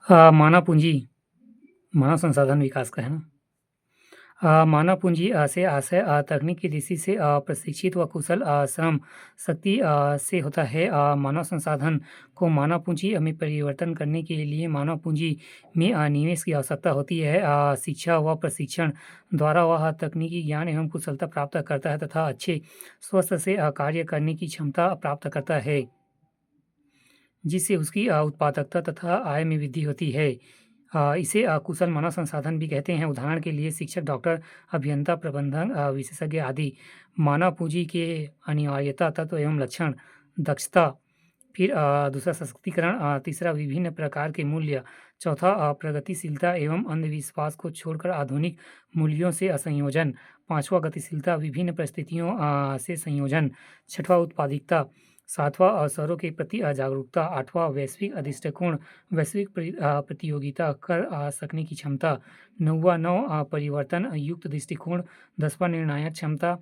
मानव पूँजी मानव संसाधन विकास का है ना? मानव पूँजी से आशय तकनीक की दृष्टि से प्रशिक्षित व कुशल श्रम शक्ति से होता है। मानव संसाधन को मानव पूँजी में परिवर्तन करने के लिए मानव पूँजी में निवेश की आवश्यकता होती है। शिक्षा व प्रशिक्षण द्वारा वह तकनीकी ज्ञान एवं कुशलता प्राप्त करता है तथा अच्छे स्वस्थ से कार्य करने की क्षमता प्राप्त करता है, जिससे उसकी उत्पादकता तथा आय में वृद्धि होती है। इसे कुशल मानव संसाधन भी कहते हैं। उदाहरण के लिए शिक्षक, डॉक्टर, अभियंता, प्रबंधक, विशेषज्ञ आदि। मानव पूँजी के अनिवार्यता, तत्व एवं लक्षण, दक्षता, फिर दूसरा सशक्तिकरण, तीसरा विभिन्न प्रकार के मूल्य, चौथा प्रगतिशीलता एवं अंधविश्वास को छोड़कर आधुनिक मूल्यों से संयोजन, पाँचवाँ गतिशीलता, विभिन्न परिस्थितियों से संयोजन, छठवाँ उत्पादकता, सातवाँ अवसरों के प्रति जागरूकता, आठवाँ वैश्विक दृष्टिकोण, वैश्विक प्रतियोगिता कर सकने की क्षमता, नौ परिवर्तन युक्त दृष्टिकोण, 10वाँ निर्णायक क्षमता,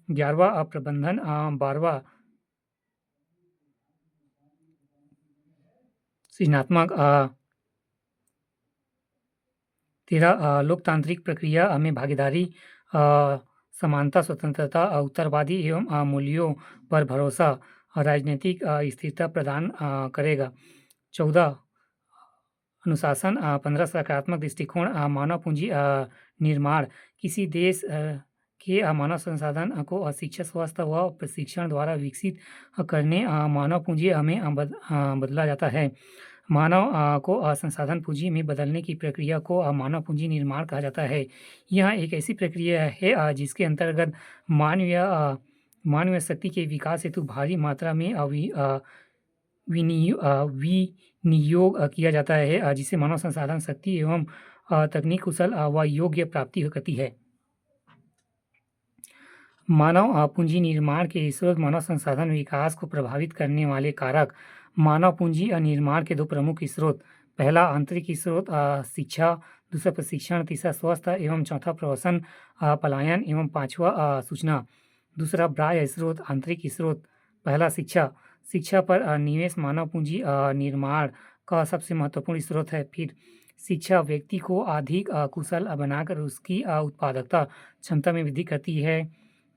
11वाँ प्रबंधन, 12वाँ सृजनात्मक, 13 लोकतांत्रिक प्रक्रिया में भागीदारी, समानता, स्वतंत्रता, उत्तरवादी एवं मूल्यों पर भरोसा, राजनीतिक स्थिरता प्रदान करेगा। 14 अनुशासन, 15 सकारात्मक दृष्टिकोण, मानव पूँजी निर्माण, किसी देश के मानव संसाधन को शिक्षा, स्वास्थ्य व प्रशिक्षण द्वारा विकसित करने मानव पूँजी में बदला जाता है। मानव को संसाधन पूँजी में बदलने की प्रक्रिया को मानव पूँजी निर्माण कहा जाता है। यह एक ऐसी प्रक्रिया है जिसके अंतर्गत मानवीय शक्ति के विकास हेतु भारी मात्रा में विनियोग किया जाता है, जिससे मानव संसाधन शक्ति एवं तकनीक कुशल व योग्य प्राप्ति करती है। मानव पूँजी निर्माण के स्रोत, मानव संसाधन विकास को प्रभावित करने वाले कारक। मानव पूँजी निर्माण के दो प्रमुख स्रोत। पहला आंतरिक स्रोत शिक्षा, दूसरा प्रशिक्षण, तीसरा स्वास्थ्य एवं चौथा प्रवसन, पलायन एवं पाँचवा सूचना। दूसरा बाह्य स्रोत, आंतरिक स्रोत। पहला शिक्षा। शिक्षा पर निवेश मानव पूँजी निर्माण का सबसे महत्वपूर्ण स्रोत है। फिर शिक्षा व्यक्ति को अधिक कुशल बनाकर उसकी उत्पादकता क्षमता में वृद्धि करती है।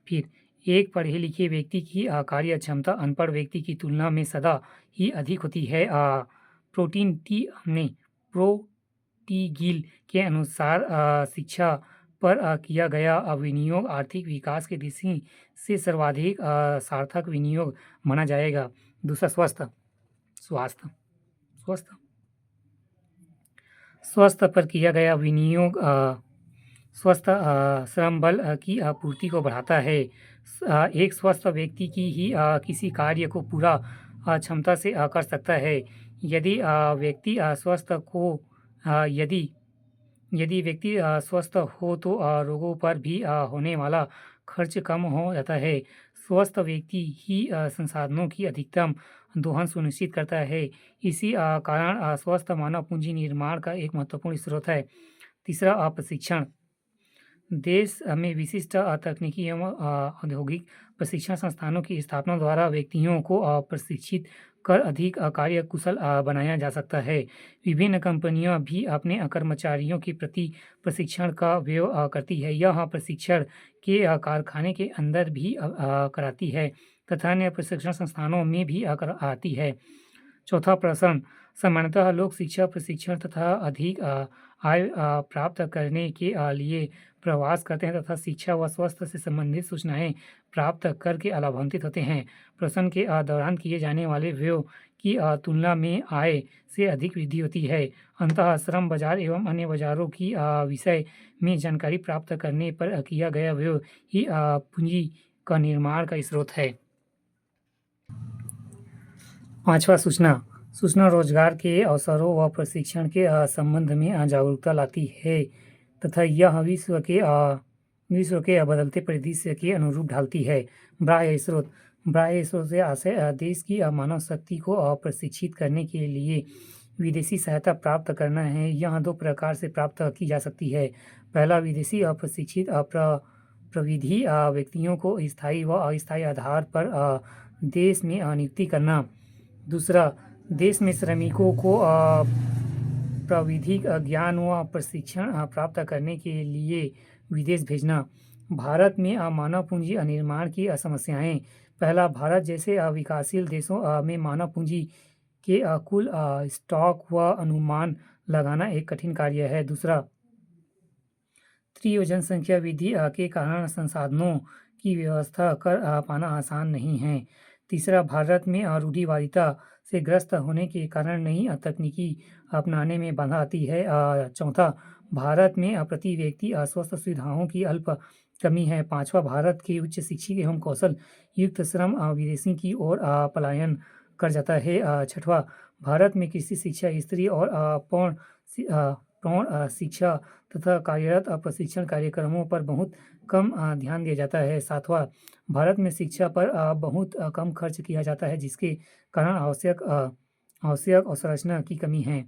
फिर एक पढ़े लिखे व्यक्ति की कार्य क्षमता अनपढ़ व्यक्ति की तुलना में सदा ही अधिक होती है। प्रोटीगिल के अनुसार शिक्षा पर किया गया विनियोग आर्थिक विकास की दृष्टि से सर्वाधिक सार्थक विनियोग माना जाएगा। दूसरा स्वास्थ्य स्वास्थ्य स्वास्थ्य पर किया गया विनियोग स्वस्थ श्रम बल की पूर्ति को बढ़ाता है। एक स्वस्थ व्यक्ति की ही किसी कार्य को पूरा क्षमता से कर सकता है। यदि व्यक्ति स्वस्थ को यदि यदि व्यक्ति स्वस्थ हो तो रोगों पर भी होने वाला खर्च कम हो जाता है। स्वस्थ व्यक्ति ही संसाधनों की अधिकतम दोहन सुनिश्चित करता है। इसी कारण स्वस्थ मानव पूंजी निर्माण का एक महत्वपूर्ण स्रोत है। तीसरा प्रशिक्षण। देश में विशिष्ट तकनीकी एवं औद्योगिक प्रशिक्षण संस्थानों की स्थापना द्वारा व्यक्तियों को प्रशिक्षित कर अधिक कार्य कुशल बनाया जा सकता है। विभिन्न कंपनियां भी अपने कर्मचारियों के प्रति प्रशिक्षण का व्यय करती है। यह प्रशिक्षण के कारखाने के अंदर भी कराती है तथा अन्य प्रशिक्षण संस्थानों में भी कराती है। चौथा प्रश्न। सामान्यतः लोग शिक्षा, प्रशिक्षण तथा अधिक आय प्राप्त करने के लिए प्रवास करते हैं तथा शिक्षा व स्वास्थ्य से संबंधित सूचनाएं प्राप्त करके लाभान्वित होते हैं। प्रश्न के दौरान किए जाने वाले व्यय की तुलना में आय से अधिक वृद्धि होती है। अंततः श्रम बाजार एवं अन्य बाजारों की विषय में जानकारी प्राप्त करने पर किया गया व्यय ही पूंजी का निर्माण का स्रोत है। पाँचवा सूचना। सूचना रोजगार के अवसरों व प्रशिक्षण के संबंध में जागरूकता लाती है तथा यह विश्व के बदलते परिदृश्य के अनुरूप ढालती है। बाह्य स्रोत। बाह्य स्रोत से आशय देश की मानव शक्ति को प्रशिक्षित करने के लिए विदेशी सहायता प्राप्त करना है। यह दो प्रकार से प्राप्त की जा सकती है। पहला, विदेशी प्रशिक्षित प्रविधि व्यक्तियों को स्थायी व अस्थायी आधार पर देश में नियुक्ति करना। दूसरा, देश में श्रमिकों को प्राविधिक ज्ञान व प्रशिक्षण प्राप्त करने के लिए विदेश भेजना। भारत में मानव पूंजी निर्माण की समस्याएं। पहला, भारत जैसे विकासशील देशों में मानव पूंजी के कुल स्टॉक व अनुमान लगाना एक कठिन कार्य है। दूसरा, तीव्र जनसंख्या वृद्धि के कारण संसाधनों की व्यवस्था कर पाना आसान नहीं है। तीसरा, भारत में रूढ़िवादिता से ग्रस्त होने के कारण नई तकनीकी अपनाने में बाधा आती है। चौथा, भारत में प्रति व्यक्ति स्वास्थ्य सुविधाओं की अल्प कमी है। पांचवा, भारत के उच्च शिक्षित एवं कौशल युक्त श्रम विदेशी की ओर पलायन कर जाता है। छठवां, भारत में कृषि शिक्षा, स्त्री और प्रौढ़ शिक्षा तथा कार्यरत प्रशिक्षण कार्यक्रमों पर बहुत कम ध्यान दिया जाता है। सातवां, भारत में शिक्षा पर बहुत कम खर्च किया जाता है, जिसके कारण आवश्यक अवसंरचना की कमी है।